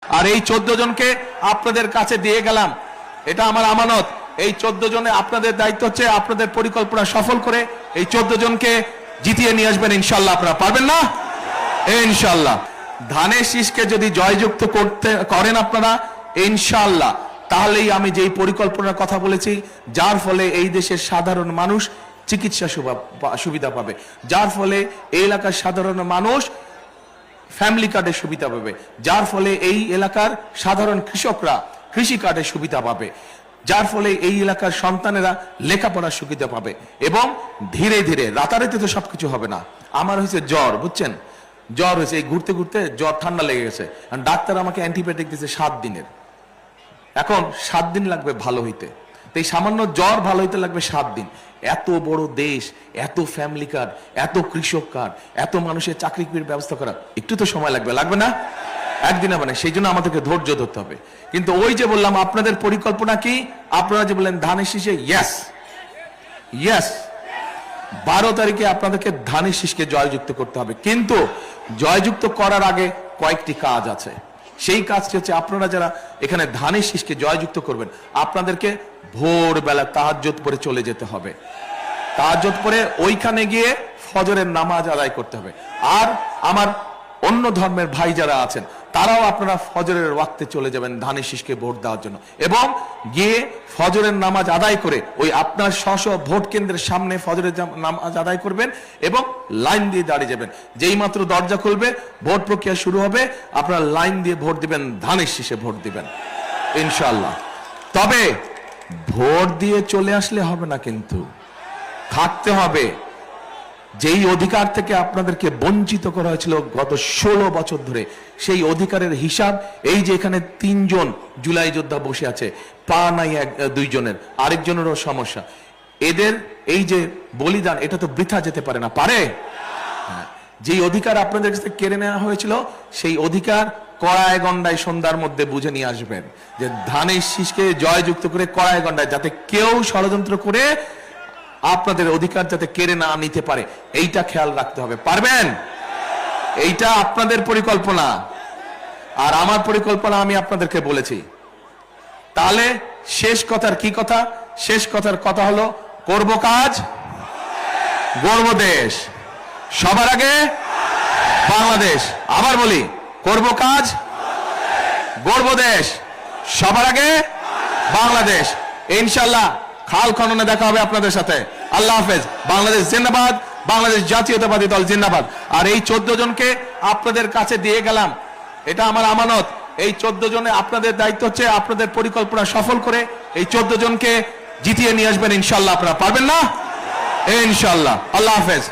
আর এই 14 জনকে আপনাদের কাছে দিয়ে গেলাম, এটা আমার আমানত। এই 14 জনে আপনাদের দায়িত্ব হচ্ছে আপনাদের পরিকল্পনা সফল করে এই 14 জনকে জিতিয়ে নিয়ে আসবেন ইনশাআল্লাহ। আপনারা পারবেন না ইনশাআল্লাহ। ধানের শীষকে যদি জয়যুক্ত করেন আপনারা ইনশাআল্লাহ, তাহলেই আমি যেই পরিকল্পনার কথা বলেছি, যার ফলে এই দেশের সাধারণ মানুষ চিকিৎসা সুবিধা পাবে, যার ফলে এই এলাকার সাধারণ মানুষ ফ্যামিলি কার্ডের সুবিধা পাবে, যার ফলে এই এলাকার সাধারণ কৃষকরা কৃষি কার্ডের সুবিধা পাবে, যার ফলে এই এলাকার সন্তানেরা লেখাপড়ার সুবিধা পাবে। এবং ধীরে ধীরে, রাতারাতি তো সবকিছু হবে না। আমার হয়েছে জ্বর, বুঝছেন, জ্বর হয়েছে, এই ঘুরতে ঘুরতে জ্বর ঠান্ডা লেগে গেছে, ডাক্তার আমাকে অ্যান্টিবায়োটিক দিয়েছে 7 দিনের। এখন 7 দিন লাগবে ভালো হইতে, এই সামান্য জ্বর ভালো হইতে লাগবে 7 দিন। এত বড় দেশ, এত ফ্যামিলি কার্ড, এত কৃষক কার্ড, এত মানুষের চাকরির ব্যবস্থা করা একটু তো সময় লাগবে না? একদিন হবে না, সেই জন্য আমাদেরকে ধৈর্য ধরতে হবে। কিন্তু ওই যে বললাম, আপনাদের পরিকল্পনা কি? আপনারা যে বললেন ধানের শীষে, ইয়েস 12 তারিখে আপনাদেরকে ধানের শীষকে জয়যুক্ত করতে হবে। কিন্তু জয়যুক্ত করার আগে কয়েকটি কাজ আছে। সেই কাজটি হচ্ছে, আপনারা যারা এখানে ধানের শীষকে জয়যুক্ত করবেন, আপনাদেরকে ভোরবেলা তাহাজ্জুদ পড়ে চলে যেতে হবে। তাহাজ্জুদ পড়ে ওইখানে গিয়ে ফজরের নামাজ আদায় করতে হবে। আর আমার অন্য ধর্মের ভাই যারা আছেন, তারাও আপনারা ফজরের ওয়াক্তে চলে যাবেন ধানের শীষকে ভোট দেওয়ার জন্য, এবং গিয়ে ফজরের নামাজ আদায় করে ওই আপনার স্ব ভোট কেন্দ্রের সামনে ফজরের নামাজ আদায় করবেন এবং লাইন দিয়ে দাঁড়িয়ে যাবেন। যেই মাত্র দরজা খুলবে, ভোট প্রক্রিয়া শুরু হবে, আপনারা লাইন দিয়ে ভোট দিবেন, ধানের শীষে ভোট দিবেন ইনশাআল্লাহ। তবে ভোট দিয়ে চলে আসলে হবে না, কিন্তু থাকতে হবে। যেই অধিকার থেকে আপনাদেরকে বঞ্চিত করা হয়েছিল গত 16 বছর ধরে, সেই অধিকারের হিসাব এই যে এখানে 3 জন জুলাই যোদ্ধা বসে আছে, পা নাই 2 জনের, আরেকজনেরও সমস্যা। এদের এই যে বলিদান, এটা তো বৃথা যেতে পারে না, পারে? যেই অধিকার আপনাদের কাছে কেড়ে নেওয়া হয়েছিল, সেই অধিকার কড়ায় গন্ডায় সন্ধ্যার মধ্যে বুঝে নিয়ে আসবেন, যে ধানের শীষকে জয়যুক্ত করে কড়ায় গন্ডায়, যাতে কেউ ষড়যন্ত্র করে আপনাদের অধিকার যাতে কেড়ে না নিতে পারে, এইটা খেয়াল রাখতে হবে। পারবেন? এইটা আপনাদের পরিকল্পনা, আর আমার পরিকল্পনা আমি আপনাদেরকে বলেছি। তাহলে শেষ কথার কি কথা? শেষ কথার কথা হলো, করব কাজ, গড়ব দেশ, সবার আগে বাংলাদেশ। আবার বলি, করব কাজ, গড়ব দেশ, সবার আগে বাংলাদেশ। ইনশাআল্লাহ খাল খননে দেখা হবে আপনাদের সাথে। আল্লাহ হাফেজ। বাংলাদেশ জিন্দাবাদ, বাংলাদেশ জাতীয়তাবাদী দল জিন্দাবাদ। আর এই 14 জনকে আপনাদের কাছে দিয়ে গেলাম, এটা আমার আমানত। এই 14 জনে আপনাদের দায়িত্ব হচ্ছে আপনাদের পরিকল্পনা সফল করে এই 14 জনকে জিতিয়ে নিয়ে আসবেন ইনশাআল্লাহ। আপনারা পারবেন না ইনশাআল্লাহ। আল্লাহ হাফেজ।